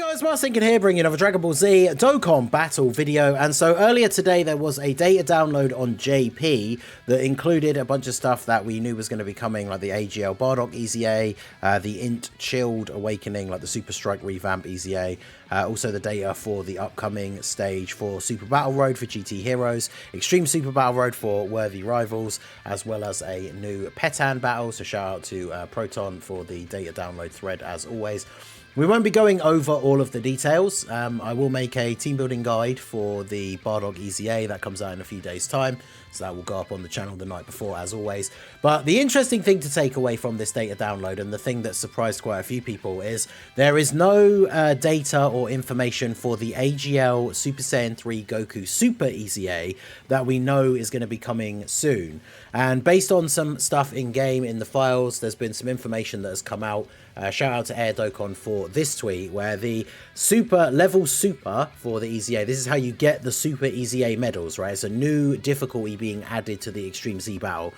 Guys, Marcinkin here, bringing another Dragon Ball Z Dokkan battle video. And so earlier today there was a data download on JP that included a bunch of stuff that we knew was going to be coming, like the AGL Bardock EZA, the Int Chilled Awakening, like the Super Strike Revamp EZA, also the data for the upcoming stage for Super Battle Road for GT Heroes, Extreme Super Battle Road for Worthy Rivals, as well as a new Petan battle. So shout out to Proton for the data download thread as always. We won't be going over all of the details. I will make a team building guide for the Bardock EZA that comes out in a few days' time. So that will go up on the channel the night before, as always. But the interesting thing to take away from this data download, and the thing that surprised quite a few people, is there is no data or information for the AGL Super Saiyan 3 Goku Super EZA that we know is going to be coming soon. And based on some stuff in-game in the files, there's been some information that has come out. Shout out to Air Dokkan for this tweet, where the level super for the EZA, this is how you get the Super EZA medals, right? It's a new difficulty being added to the Extreme Z Battle.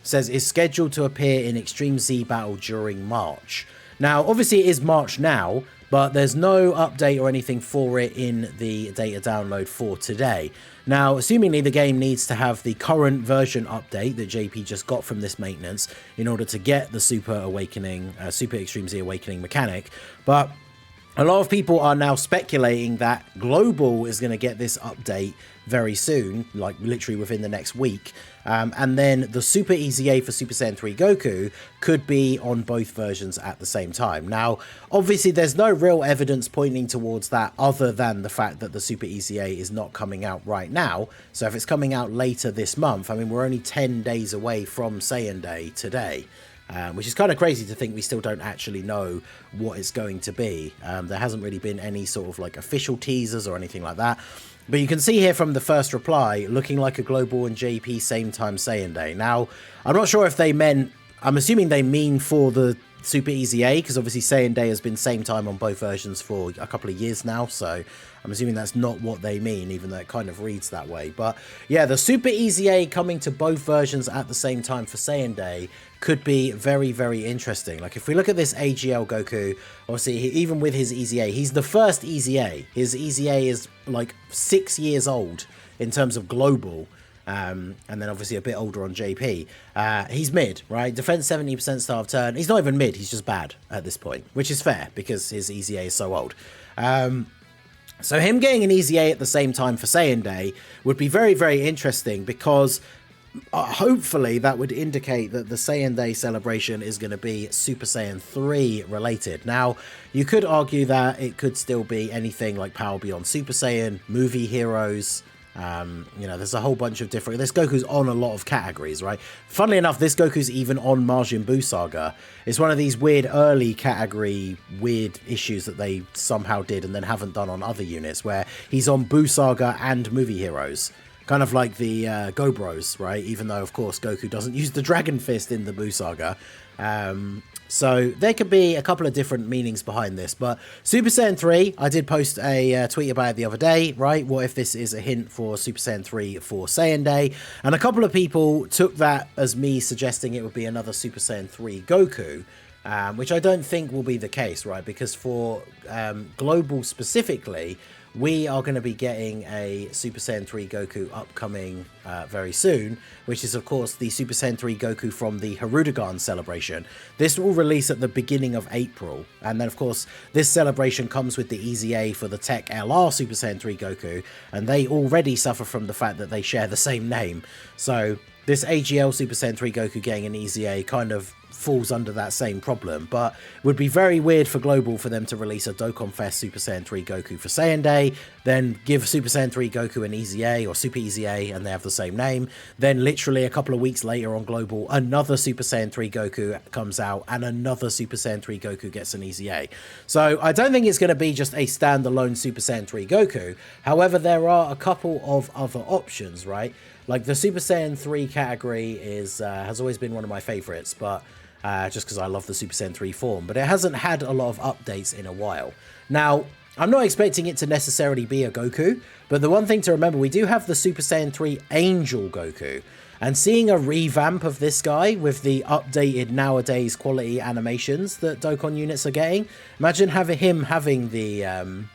Says is scheduled to appear in Extreme Z Battle during March. Now, obviously it is March now, but there's no update or anything for it in the data download for today. Now, assumingly the game needs to have the current version update that JP just got from this maintenance in order to get the Super Awakening, Super Extreme Z Awakening mechanic, but a lot of people are now speculating that Global is going to get this update very soon, like literally within the next week. And then the Super EZA for Super Saiyan 3 Goku could be on both versions at the same time. Now, obviously, there's no real evidence pointing towards that other than the fact that the Super EZA is not coming out right now. So if it's coming out later this month, I mean, we're only 10 days away from Saiyan Day today. Which is kind of crazy to think we still don't actually know what it's going to be. There hasn't really been any sort of like official teasers or anything like that. But you can see here from the first reply, looking like a Global and JP same time Saiyan Day. Now, I'm not sure if they meant, I'm assuming they mean for the Super EZA, because obviously Saiyan Day has been same time on both versions for a couple of years now, so I'm assuming that's not what they mean, even though it kind of reads that way. But yeah, the Super EZA coming to both versions at the same time for Saiyan Day could be very, very interesting. Like, if we look at this AGL Goku, obviously, even with his EZA, he's the first EZA. His EZA is like 6 years old in terms of global. And then obviously a bit older on JP. He's mid, right? Defense 70% start of turn. He's not even mid, he's just bad at this point, which is fair because his EZA is so old. So him getting an EZA at the same time for Saiyan Day would be very, very interesting, because hopefully that would indicate that the Saiyan Day celebration is going to be Super Saiyan 3 related. Now, you could argue that it could still be anything like Power Beyond Super Saiyan, movie heroes. You know, there's a whole bunch of different... This Goku's on a lot of categories, right? Funnily enough, this Goku's even on Majin Buu Saga. It's one of these weird early category weird issues that they somehow did and then haven't done on other units, where he's on Buu Saga and movie heroes. Kind of like the Gobros, right? Even though, of course, Goku doesn't use the Dragon Fist in the Buu Saga. So there could be a couple of different meanings behind this. But Super Saiyan 3, I did post a tweet about it the other day, right? What if this is a hint for Super Saiyan 3 for Saiyan Day? And a couple of people took that as me suggesting it would be another Super Saiyan 3 Goku. Which I don't think will be the case, right? Because for Global specifically, we are going to be getting a Super Saiyan 3 Goku upcoming very soon, which is, of course, the Super Saiyan 3 Goku from the Harudagan celebration. This will release at the beginning of April. And then, of course, this celebration comes with the EZA for the Tech LR Super Saiyan 3 Goku, and they already suffer from the fact that they share the same name. So this AGL Super Saiyan 3 Goku getting an EZA kind of falls under that same problem, but it would be very weird for Global for them to release a Dokkan Fest Super Saiyan 3 Goku for Saiyan Day, then give Super Saiyan 3 Goku an EZA or Super EZA and they have the same name, then literally a couple of weeks later on Global, another Super Saiyan 3 Goku comes out and another Super Saiyan 3 Goku gets an EZA. So I don't think it's going to be just a standalone Super Saiyan 3 Goku. However, there are a couple of other options, right? Like the Super Saiyan 3 category is has always been one of my favorites, but just because I love the Super Saiyan 3 form, but it hasn't had a lot of updates in a while. Now, I'm not expecting it to necessarily be a Goku, but the one thing to remember, we do have the Super Saiyan 3 Angel Goku. And seeing a revamp of this guy with the updated nowadays quality animations that Dokkan units are getting, imagine him having the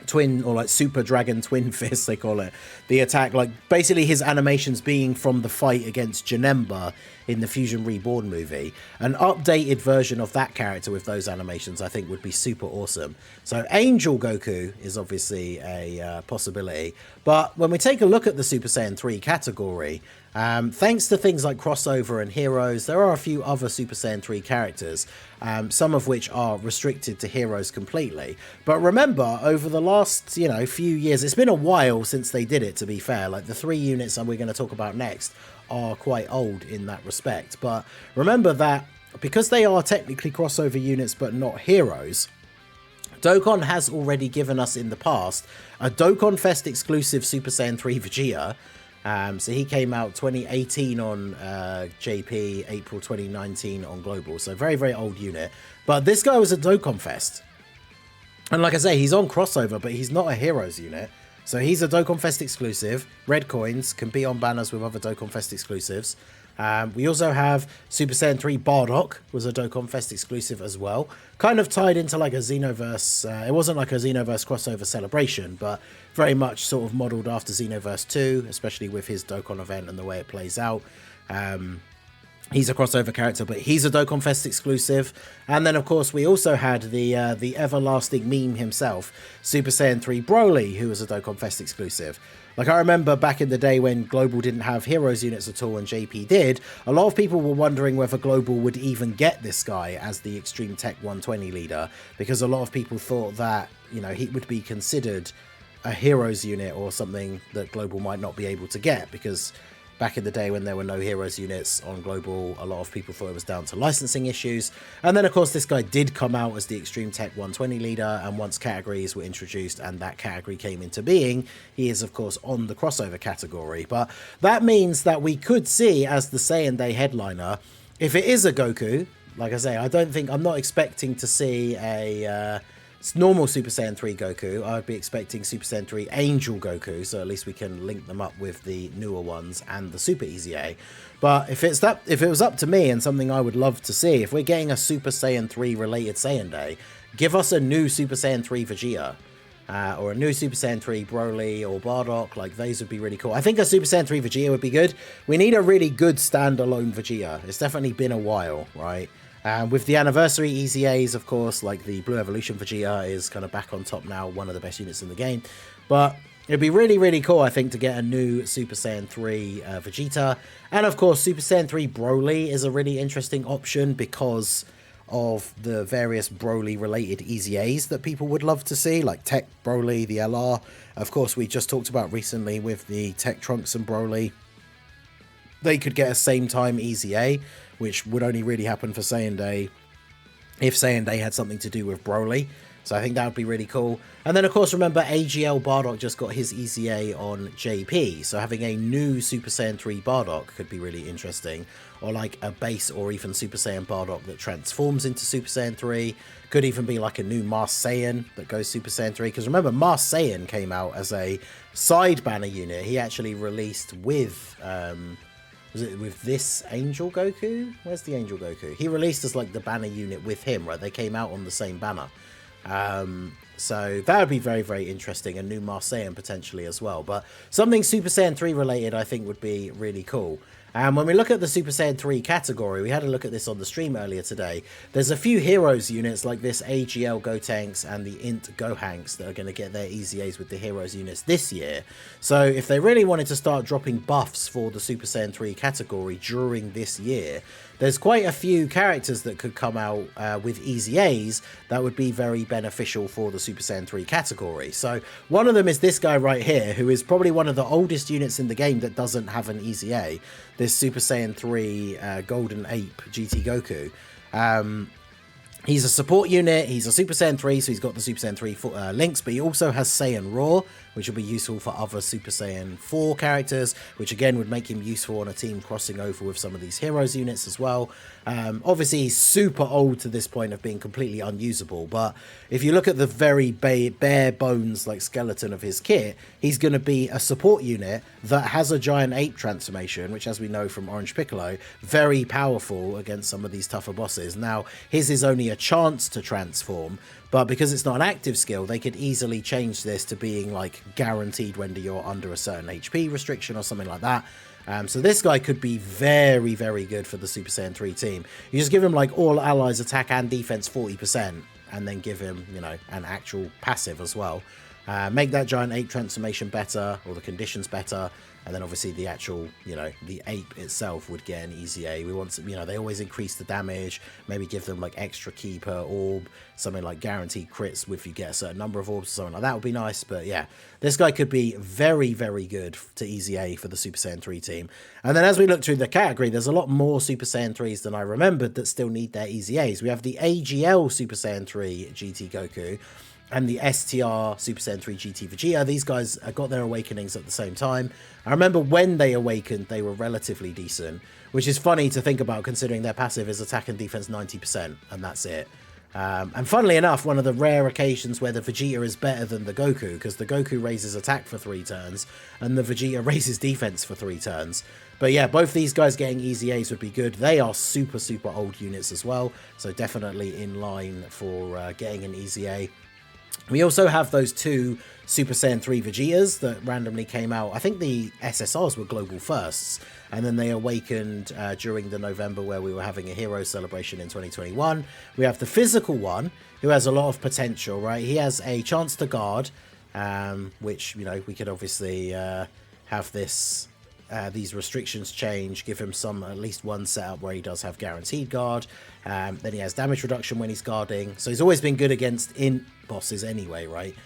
twin, or like super dragon twin fist, they call it, the attack, like basically his animations being from the fight against Janemba in the Fusion Reborn movie. An updated version of that character with those animations I think would be super awesome. So Angel Goku is obviously a possibility, but when we take a look at the Super Saiyan 3 category, thanks to things like crossover and heroes, there are a few other Super Saiyan 3 characters, some of which are restricted to heroes completely. But remember, over the last, few years, it's been a while since they did it, to be fair. Like the 3 units that we're going to talk about next are quite old in that respect. But remember that because they are technically crossover units but not heroes, Dokkan has already given us in the past a Dokkan Fest exclusive Super Saiyan 3 Vegeta. So he came out 2018 on JP, April 2019 on Global. So very, very old unit. But this guy was a Dokkan Fest. And like I say, he's on crossover, but he's not a Heroes unit. So he's a Dokkan Fest exclusive. Red coins can be on banners with other Dokkan Fest exclusives. We also have Super Saiyan 3 Bardock was a Dokkan Fest exclusive as well. Kind of tied into like a Xenoverse. It wasn't like a Xenoverse crossover celebration, but very much sort of modelled after Xenoverse 2, especially with his Dokkan event and the way it plays out. He's a crossover character, but he's a Dokkan Fest exclusive. And then, of course, we also had the everlasting meme himself, Super Saiyan 3 Broly, who was a Dokkan Fest exclusive. Like, I remember back in the day when Global didn't have Heroes units at all and JP did, a lot of people were wondering whether Global would even get this guy as the Extreme Tech 120 leader, because a lot of people thought that, he would be considered a Heroes unit or something that Global might not be able to get, because back in the day when there were no Heroes units on Global, a lot of people thought it was down to licensing issues. And then, of course, this guy did come out as the Extreme Tech 120 leader, and once categories were introduced and that category came into being, he is, of course, on the crossover category. But that means that we could see, as the Saiyan Day headliner, if it is a Goku, like I say, I'm not expecting to see a normal Super Saiyan 3 Goku. I would be expecting Super Saiyan 3 Angel Goku, so at least we can link them up with the newer ones and the Super EZA. But if it was up to me, and something I would love to see, if we're getting a Super Saiyan 3 related Saiyan Day, give us a new Super Saiyan 3 Vegeta. Or a new Super Saiyan 3 Broly or Bardock. Like, those would be really cool. I think a Super Saiyan 3 Vegeta would be good. We need a really good standalone Vegeta. It's definitely been a while, right? With the anniversary EZAs, of course, like the Blue Evolution Vegeta is kind of back on top now, one of the best units in the game. But it'd be really, really cool, I think, to get a new Super Saiyan 3 Vegeta. And of course, Super Saiyan 3 Broly is a really interesting option because of the various Broly-related EZAs that people would love to see, like Tech Broly, the LR. Of course, we just talked about recently with the Tech Trunks and Broly. They could get a same-time EZA, which would only really happen for Saiyan Day if Saiyan Day had something to do with Broly. So I think that would be really cool. And then, of course, remember, AGL Bardock just got his EZA on JP. So having a new Super Saiyan 3 Bardock could be really interesting. Or like a base or even Super Saiyan Bardock that transforms into Super Saiyan 3. Could even be like a new Masked Saiyan that goes Super Saiyan 3. Because remember, Masked Saiyan came out as a side banner unit. He actually released with was it with this Angel Goku? Where's the Angel Goku? He released as like the banner unit with him, right? They came out on the same banner. So that would be very, very interesting. A new Masked Saiyan potentially as well. But something Super Saiyan 3 related I think would be really cool. And when we look at the Super Saiyan 3 category, we had a look at this on the stream earlier today. There's a few Heroes units like this AGL Gotenks and the Int Gohanks that are going to get their EZAs with the Heroes units this year. So if they really wanted to start dropping buffs for the Super Saiyan 3 category during this year, there's quite a few characters that could come out with EZAs that would be very beneficial for the Super Saiyan 3 category. So one of them is this guy right here, who is probably one of the oldest units in the game that doesn't have an EZA. This Super Saiyan 3 Golden Ape GT Goku. He's a support unit, he's a Super Saiyan 3, so he's got the Super Saiyan 3 links, but he also has Saiyan Raw, which will be useful for other Super Saiyan 4 characters, which again would make him useful on a team crossing over with some of these Heroes units as well. Obviously, he's super old to this point of being completely unusable, but if you look at the very bare bones like skeleton of his kit, he's going to be a support unit that has a Giant Ape transformation, which, as we know from Orange Piccolo, very powerful against some of these tougher bosses. Now, his is only a chance to transform, but because it's not an active skill, they could easily change this to being like guaranteed when you're under a certain HP restriction or something like that. So this guy could be very, very good for the Super Saiyan 3 team. You just give him like all allies attack and defense 40%, and then give him, you know, an actual passive as well. Make that Giant Ape transformation better, or the conditions better, and then obviously the actual, you know, the ape itself would get an easy A. We want to, you know, they always increase the damage, maybe give them like extra key per orb, something like guaranteed crits if you get a certain number of orbs, something like that would be nice. But yeah, this guy could be very, very good to easy A for the Super Saiyan 3 team. And then as we look through the category, there's a lot more Super Saiyan 3s than I remembered that still need their easy A's. We have the AGL Super Saiyan 3 GT Goku, and the STR Super Saiyan 3 GT Vegeta. These guys got their awakenings at the same time. I remember when they awakened, they were relatively decent, which is funny to think about considering their passive is attack and defense 90%, and that's it. And funnily enough, one of the rare occasions where the Vegeta is better than the Goku, because the Goku raises attack for 3 turns, and the Vegeta raises defense for 3 turns. But yeah, both these guys getting easy A's would be good. They are super, super old units as well, so definitely in line for getting an easy A. We also have those 2 Super Saiyan 3 Vegetas that randomly came out. I think the SSRs were global firsts, and then they awakened during the November where we were having a hero celebration in 2021. We have the physical one, who has a lot of potential, right? He has a chance to guard, which, you know, we could obviously have this... these restrictions change, give him at least one setup where he does have guaranteed guard. Then he has damage reduction when he's guarding. So he's always been good against int bosses anyway, right?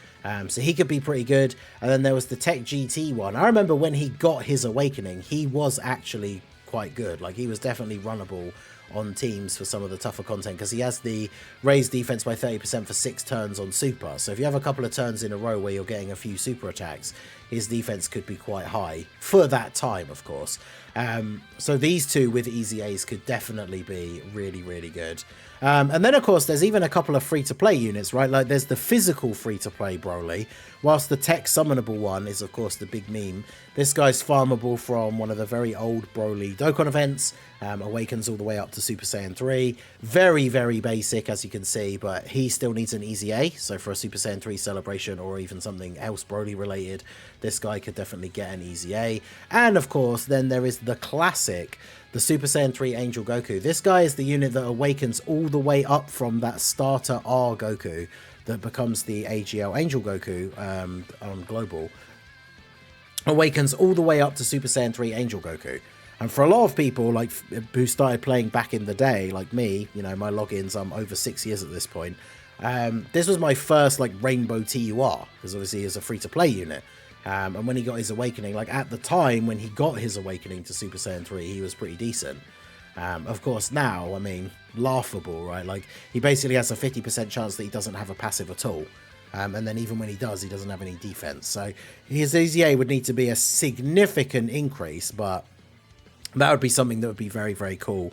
So he could be pretty good. And then there was the Tech GT one. I remember when he got his awakening, he was actually quite good. Like, he was definitely runnable on teams for some of the tougher content, because he has the raised defense by 30% for 6 turns on super. So if you have a couple of turns in a row where you're getting a few super attacks, his defense could be quite high for that time, of course. So these 2 with easy A's could definitely be really, really good. And then, of course, there's even a couple of free-to-play units, right? Like, there's the physical free-to-play Broly, whilst the tech summonable one is, of course, the big meme. This guy's farmable from one of the very old Broly Dokkan events, awakens all the way up to Super Saiyan 3. Very, very basic, as you can see, but he still needs an easy A. So for a Super Saiyan 3 celebration, or even something else Broly-related, this guy could definitely get an easy A. And, of course, then there is the classic, the Super Saiyan 3 Angel Goku. This guy is the unit that awakens all the way up from that starter R Goku that becomes the AGL Angel Goku on Global. Awakens all the way up to Super Saiyan 3 Angel Goku. And for a lot of people, like, who started playing back in the day, like me, you know, my logins, I'm over 6 years at this point. This was my first, like, Rainbow TUR, because obviously it's a free-to-play unit. And when he got his awakening, like, at the time when he got his awakening to Super Saiyan 3, he was pretty decent. Of course, now, I mean, laughable, right? Like, he basically has a 50% chance that he doesn't have a passive at all. And then even when he does, he doesn't have any defense. So his EZA would need to be a significant increase, but that would be something that would be very, very cool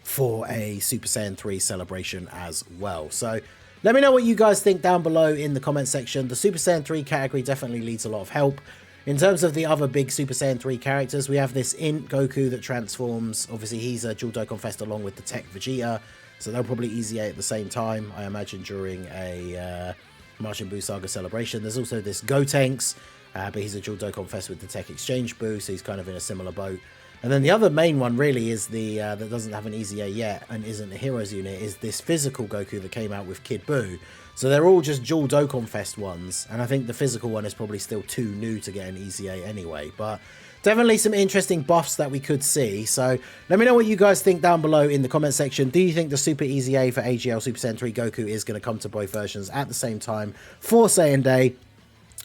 for a Super Saiyan 3 celebration as well. So let me know what you guys think down below in the comment section. The Super Saiyan 3 category definitely needs a lot of help. In terms of the other big Super Saiyan 3 characters, we have this Int Goku that transforms. Obviously, he's a dual Dokkan Fest along with the Tech Vegeta, so they'll probably easy A at the same time, I imagine, during a Majin Buu Saga celebration. There's also this Gotenks, but he's a dual Dokkan Fest with the Tech Exchange Buu, so he's kind of in a similar boat. And then the other main one really is the that doesn't have an easy A yet and isn't a Heroes unit, is this physical Goku that came out with Kid Buu. So they're all just dual Dokkan Fest ones, and I think the physical one is probably still too new to get an easy A anyway. But definitely some interesting buffs that we could see. So let me know what you guys think down below in the comment section. Do you think the Super Easy A for AGL Super Saiyan 3 Goku is going to come to both versions at the same time for Saiyan Day?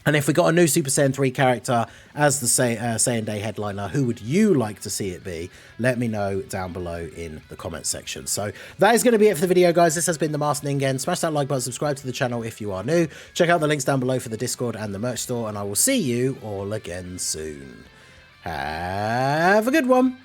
And if we got a new Super Saiyan 3 character as the Saiyan Day headliner, who would you like to see it be? Let me know down below in the comments section. So that is going to be it for the video, guys. This has been the Master Ningen. Smash that like button, subscribe to the channel if you are new. Check out the links down below for the Discord and the merch store, and I will see you all again soon. Have a good one.